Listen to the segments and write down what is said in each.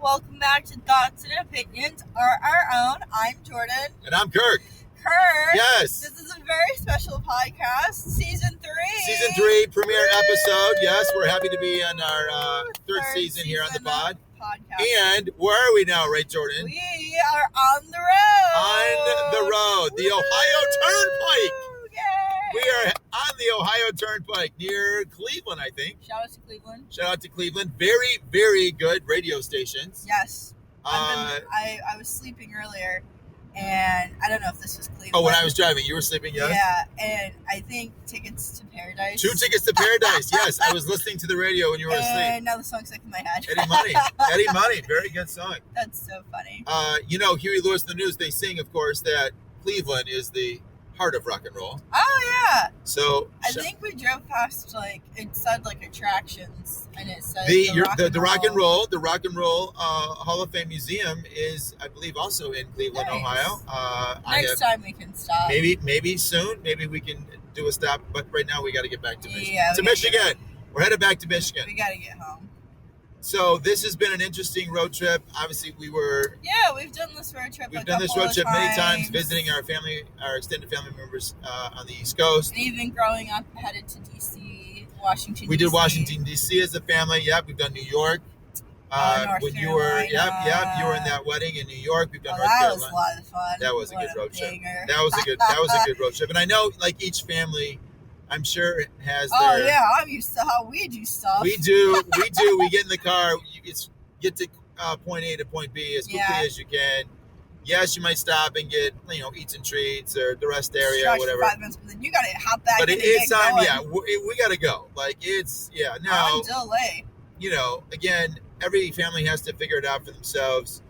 welcome back to Thoughts and Opinions Are Our Own. I'm Jordan. And I'm Kirk. Kirk. Yes. This is a very special podcast, Season 3. Season 3 premiere episode. Yes, we're happy to be on our third season here on the podcast. And where are we now, right, Jordan? We are on the road. On the road. The Ohio Turnpike. Yay. We are on the Ohio Turnpike near Cleveland, I think. Shout out to Cleveland. Shout out to Cleveland. Very, very good radio stations. Yes. I was sleeping earlier, and I don't know if this was Cleveland. Oh, when I was driving, you were sleeping, yes? Yeah, and I think Tickets to Paradise. 2 Tickets to Paradise, yes. I was listening to the radio when you were asleep. And now the song's stuck in my head. Eddie Money. Eddie Money. Very good song. That's so funny. Huey Lewis and the News, they sing, of course, that Cleveland is the heart of rock and roll. Oh, yeah. So I think we drove past, it said, attractions, and it said the Rock and Roll Hall of Fame Museum is, I believe, also in Cleveland, nice. Ohio. Next time we can stop. Maybe soon. Maybe we can do a stop, but right now we got to get back to Michigan. Yeah, Michigan. We're headed back to Michigan. We got to get home. So this has been an interesting road trip. Obviously, we've done this road trip. Many times, visiting our extended family members on the East Coast. And even growing up, headed to DC, Washington. We did Washington D.C. as a family. Yep, we've done New York. North you were in that wedding in New York. We've done North Carolina. That was a lot of fun. That was a good road trip. That was a good road trip. And I know, each family, I'm sure it has their... Oh, yeah, I'm used to how we do stuff. We do. We get in the car. You get to point A to point B as quickly as you can. Yes, you might stop and get, eats and treats or the rest area or whatever. 5 minutes, but then you got to hop back. But it's time, we got to go. Now... Until late. Again, every family has to figure it out for themselves.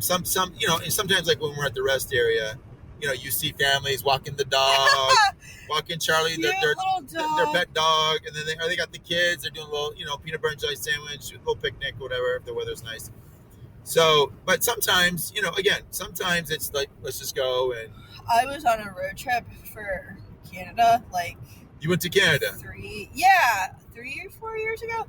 Sometimes when we're at the rest area, you see families walking the dog, walking Charlie, their pet dog, and then they got the kids. They're doing a little, peanut butter and jelly sandwich, a little picnic, whatever, if the weather's nice. So, but sometimes, sometimes it's let's just go. And I was on a road trip for Canada, You went to Canada? 3 or 4 years ago.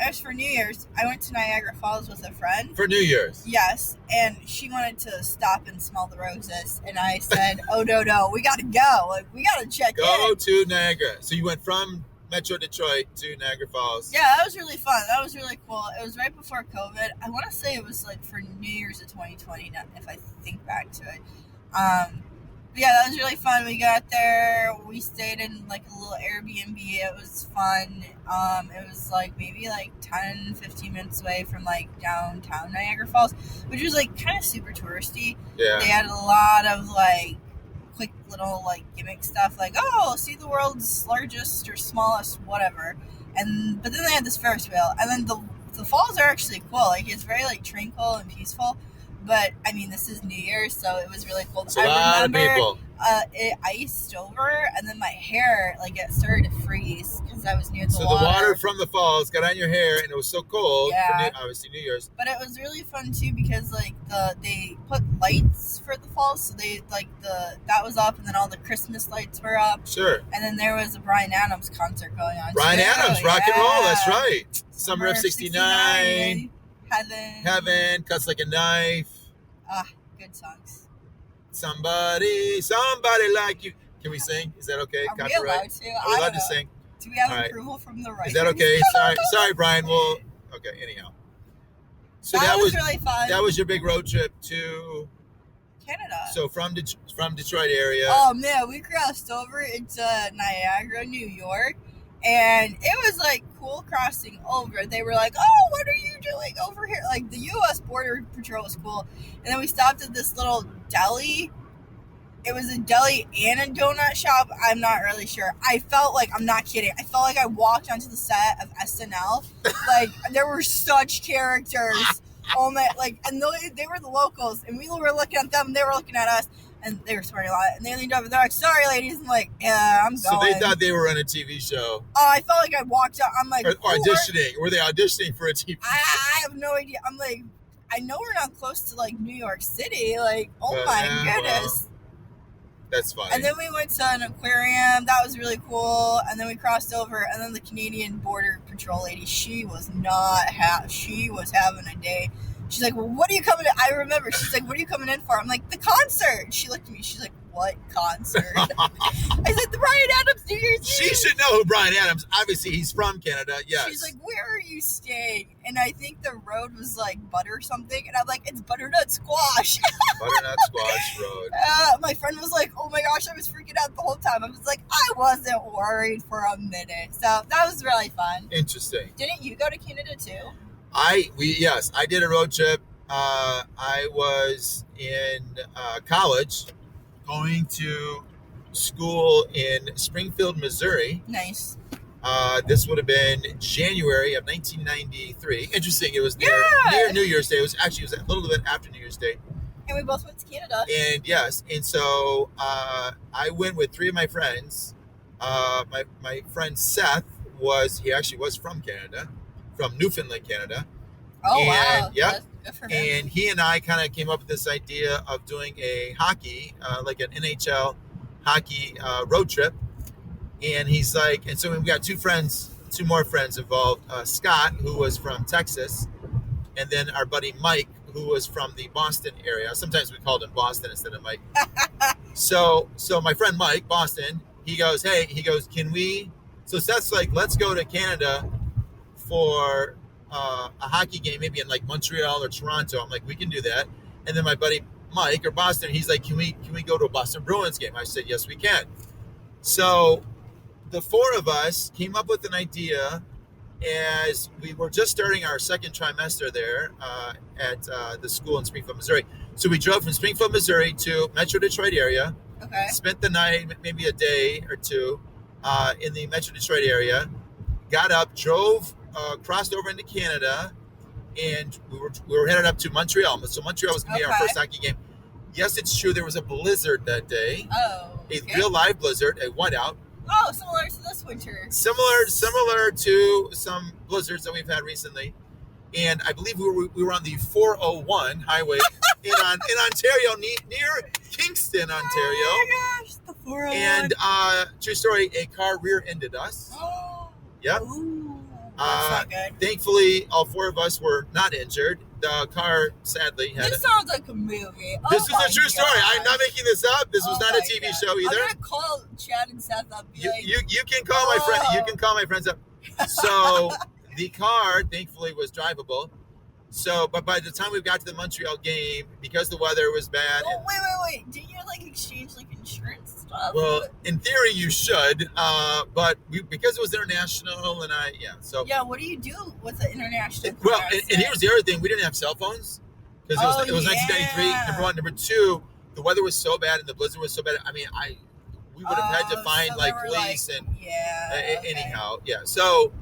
As for New Year's, I went to Niagara Falls with a friend. For New Year's? Yes, and she wanted to stop and smell the roses, and I said, oh, no, we gotta go. We gotta check in. Go to Niagara. So you went from Metro Detroit to Niagara Falls. Yeah, that was really fun. That was really cool. It was right before COVID. I want to say it was, for New Year's of 2020, if I think back to it. Yeah, that was really fun. We got there. We stayed in a little Airbnb. It was fun. It was maybe 10, 15 minutes away from downtown Niagara Falls, which was kind of super touristy. Yeah. They had a lot of quick little gimmick stuff see the world's largest or smallest whatever. But then they had this Ferris wheel, and then the falls are actually cool. It's very tranquil and peaceful. But, this is New Year's, so it was really cool. So a lot of people. It iced over, and then my hair, it started to freeze because I was near the water. So the water from the falls got on your hair, and it was so cold for obviously New Year's. But it was really fun, too, because, they put lights for the falls, so they, that was up, and then all the Christmas lights were up. Sure. And then there was a Bryan Adams concert going on, Bryan Adams, rock and roll, that's right. Summer of 69. Heaven, Cuts Like a Knife. Good songs. Somebody like you. Can we sing? Is that okay? Are we allowed to? Are we allowed to sing? Do we have approval from the writers? Is that okay? Sorry, Brian. Okay, anyhow. So that was really fun. That was your big road trip to Canada. So from Detroit area. Oh man, we crossed over into Niagara, New York. And it was cool crossing over. They were oh, what are you doing over here? The U.S. Border Patrol was cool. And then we stopped at this little deli. It was a deli and a donut shop. I'm not really sure. I felt I'm not kidding. I felt I walked onto the set of SNL. There were such characters. Oh my, and they were the locals. And we were looking at them. And they were looking at us. And they were swearing a lot. And they leaned over. They're sorry, ladies. I'm yeah, I'm going. So they thought they were on a TV show. I felt I walked out. I'm or auditioning. Were they auditioning for a TV show? I have no idea. I'm I know we're not close to New York City. Oh my goodness. That's fine. And then we went to an aquarium. That was really cool. And then we crossed over. And then the Canadian Border Patrol lady, she was she was having a day. She's like, well, what are you coming in? I remember. She's like, what are you coming in for? I'm like, the concert. She looked at me. She's like, what concert? I said, the Bryan Adams New Year's Eve. She should know who Bryan Adams. Obviously, he's from Canada. Yes. She's like, where are you staying? And I think the road was like butter something. And I'm like, it's butternut squash. Butternut Squash Road. My friend was like, oh my gosh, I was freaking out the whole time. I was like, I wasn't worried for a minute. So that was really fun. Interesting. Didn't you go to Canada too? Yes, I did a road trip. I was in college, going to school in Springfield, Missouri. Nice. This would have been January of 1993. Interesting. It was near New Year's Day. It was a little bit after New Year's Day. And we both went to Canada. And yes, and so I went with three of my friends. My friend Seth he actually was from Canada, from Newfoundland, Canada. Oh, wow. Yeah. Good for him. And he and I kind of came up with this idea of doing a hockey, like an NHL hockey road trip. And he's like, and so we got two more friends involved. Scott, who was from Texas, and then our buddy Mike, who was from the Boston area. Sometimes we called him Boston instead of Mike. So my friend Mike, Boston, he goes, can we? So Seth's like, let's go to Canada for a hockey game, maybe in like Montreal or Toronto. I'm like, we can do that. And then my buddy Mike or Boston, he's like, can we go to a Boston Bruins game? I said, yes, we can. So the four of us came up with an idea as we were just starting our second trimester there at the school in Springfield, Missouri. So we drove from Springfield, Missouri to Metro Detroit area. Okay. Spent the night, maybe a day or two, in the Metro Detroit area. Got up, drove, crossed over into Canada, and we were headed up to Montreal. So Montreal was going to be our first hockey game. Yes, it's true. There was a blizzard that day. Oh. A real live blizzard, a whiteout. Oh, similar to this winter. Similar to some blizzards that we've had recently. And I believe we were on the 401 highway in Ontario, near Kingston, Ontario. Oh my gosh, the 401. And true story, a car rear-ended us. Oh. Yep. Ooh, that's not good. Thankfully, all four of us were not injured. The car, sadly, had. This sounds like a movie. This is a true story. I'm not making this up. This was not a TV show either. I'm gonna call Chad and Seth up. You can call my friend. You can call my friends up. So the car, thankfully, was drivable. So, but by the time we got to the Montreal game, because the weather was bad. Oh, wait! Did you exchange insurance stuff? Well, in theory, you should, but because it was international, and so yeah. What do you do with the international? Well, and here's the other thing: we didn't have cell phones because it was 1993. Number one, number two, the weather was so bad and the blizzard was so bad. I mean, we would have had to find police and anyhow, yeah. So.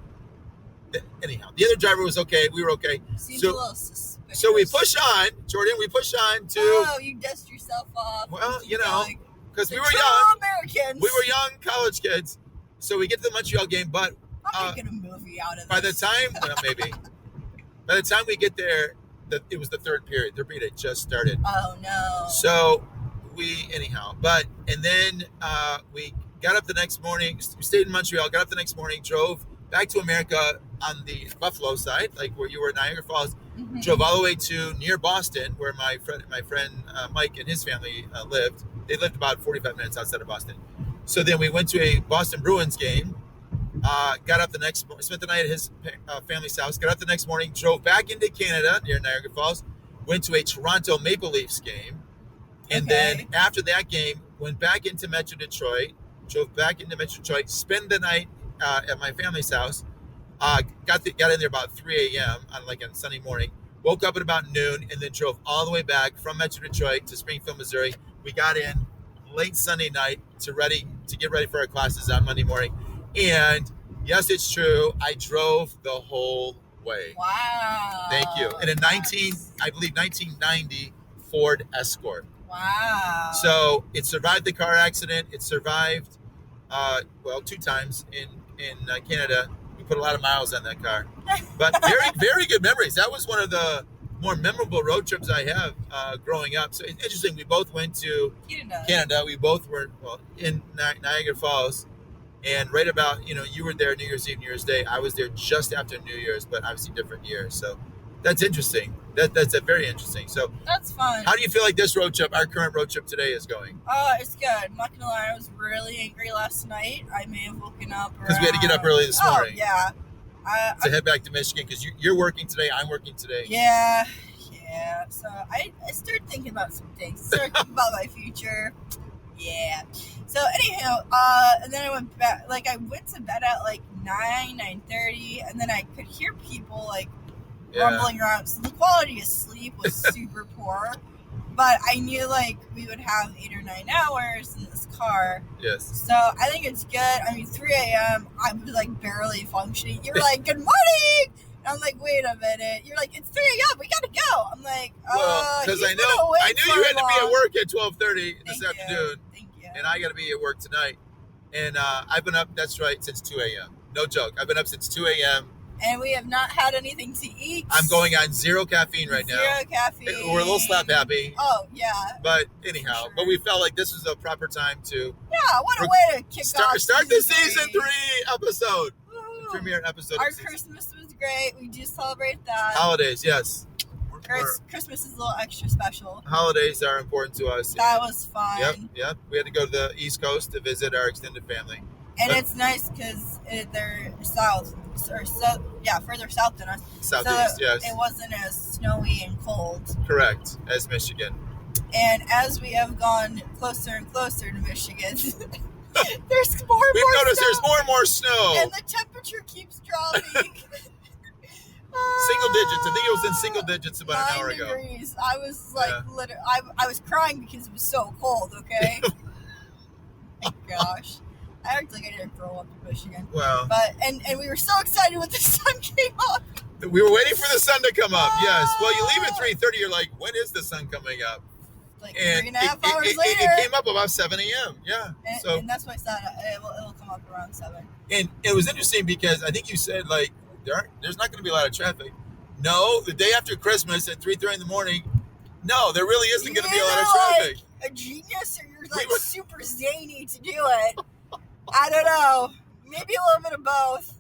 Anyhow, the other driver was okay. We were okay. Seems a little suspicious. So we push on, Jordan. We push on to. Oh, you dust yourself off. Well, because we were young Americans. We were young college kids. So we get to the Montreal game, but I'm making a movie out of this. By the time, maybe, by the time we get there, it was the third period. Their period had just started. Oh no. So and then we got up the next morning. We stayed in Montreal. Got up the next morning. Drove back to America on the Buffalo side, like where you were in Niagara Falls. Mm-hmm. Drove all the way to near Boston, where my friend Mike and his family lived. They lived about 45 minutes outside of Boston. So then we went to a Boston Bruins game. Got up the next morning, spent the night at his family's house. Got up the next morning, drove back into Canada near Niagara Falls. Went to a Toronto Maple Leafs game, and then after that game, went back into Metro Detroit. Drove back into Metro Detroit. Spent the night at my family's house. Got in there about 3 a.m. on a Sunday morning. Woke up at about noon and then drove all the way back from Metro Detroit to Springfield, Missouri. We got in late Sunday night to get ready for our classes on Monday morning. And yes, it's true. I drove the whole way. Wow. Thank you. And in 1990 Ford Escort. Wow. So it survived the car accident. It survived, 2 times in Canada. We put a lot of miles on that car, but very, very good memories. That was one of the more memorable road trips I have growing up. So it's interesting. We both went to Canada. We both were in Niagara Falls, and right about you were there New Year's Eve, New Year's Day. I was there just after New Year's, but obviously different years. So that's interesting. That's very interesting. So that's fun. How do you feel like this road trip, our current road trip today, is going? It's good. I'm not gonna lie, I was really angry last night. I may have woken up because we had to get up early this morning. Yeah. To head back to Michigan because you're working today. I'm working today. Yeah. So I started thinking about some things. Started thinking about my future. Yeah. So anyhow, and then I went back. Like I went to bed at like 9:30, and then I could hear people like rumbling around. So the quality of sleep was super poor. But I knew like we would have 8 or 9 hours in this car. Yes. So I think it's good. I mean, 3 a.m. I was like barely functioning. You're like, good morning. And I'm like, wait a minute. You're like, it's 3 a.m. We gotta go. I'm like, because I knew you had to be at work at 12:30 this afternoon. Thank you. And I got to be at work tonight. And I've been up. That's right, since 2 a.m. No joke. I've been up since 2 a.m. And we have not had anything to eat. I'm going on 0 caffeine right now. 0 caffeine. We're a little slap happy. Oh, yeah. But anyhow, but we felt like this was a proper time to... Yeah, what a way to kick off start the season 3 episode. The premiere episode. Our Christmas was great. We do celebrate that. Holidays, yes. Christmas is a little extra special. Holidays are important to us. That was fun. Yep. We had to go to the East Coast to visit our extended family. And it's nice because they're further south than us. Southeast, yes. It wasn't as snowy and cold. Correct, as Michigan. And as we have gone closer and closer to Michigan, there's more and We've more noticed snow. there's more and more snow. And the temperature keeps dropping. Single digits. I think it was in single digits about an hour 9 degrees. I was like, literally, I was crying because it was so cold, okay? My gosh. I act like I didn't grow up in Michigan. Well, but and we were so excited when the sun came up. We were waiting for the sun to come up. Yes. Well, you leave at 3:30. You're like, when is the sun coming up? Like 3.5 hours later. It came up about 7 a.m. Yeah. And that's why I said it'll come up around 7. And it was interesting because I think you said like there's not going to be a lot of traffic. No, the day after Christmas at 3:30 in the morning. No, there really isn't going to be a lot of traffic. Like a genius, or you're like super zany to do it. I don't know. Maybe a little bit of both.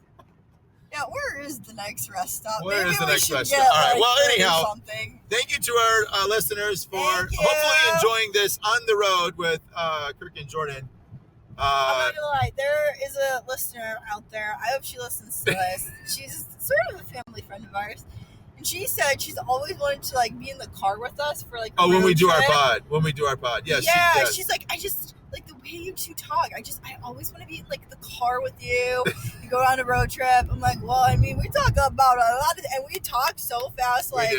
Yeah, where is the next rest stop? Where Maybe is the next rest get, stop? All right. like, Well, anyhow, something. Thank you to our listeners for hopefully enjoying this on the road with Kirk and Jordan. I'm not gonna lie. There is a listener out there. I hope she listens to this. She's sort of a family friend of ours. And she said she's always wanted to like be in the car with us for like when we do our pod. Yes. Yeah, she's like, I just like the way you two talk. I always want to be in like the car with you. You go on a road trip. I'm like, well, I mean, we talk about a lot and we talk so fast. Like,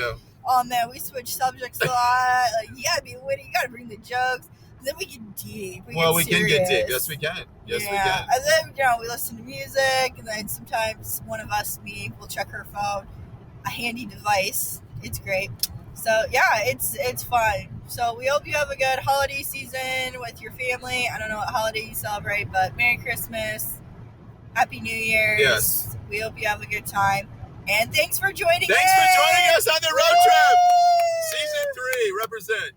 oh man, we switch subjects a lot. Like, you gotta be witty. You gotta bring the jokes. Then we get deep. We can get deep. Yes, we can. We can. And then we listen to music, and then sometimes one of us, me, will check her phone. A handy device. It's great. So yeah, it's fun. So we hope you have a good holiday season with your family. I don't know what holiday you celebrate, but Merry Christmas, Happy New Year's. Yes. We hope you have a good time. And thanks for joining us on the road trip. Season 3. Represent.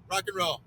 Rock and roll.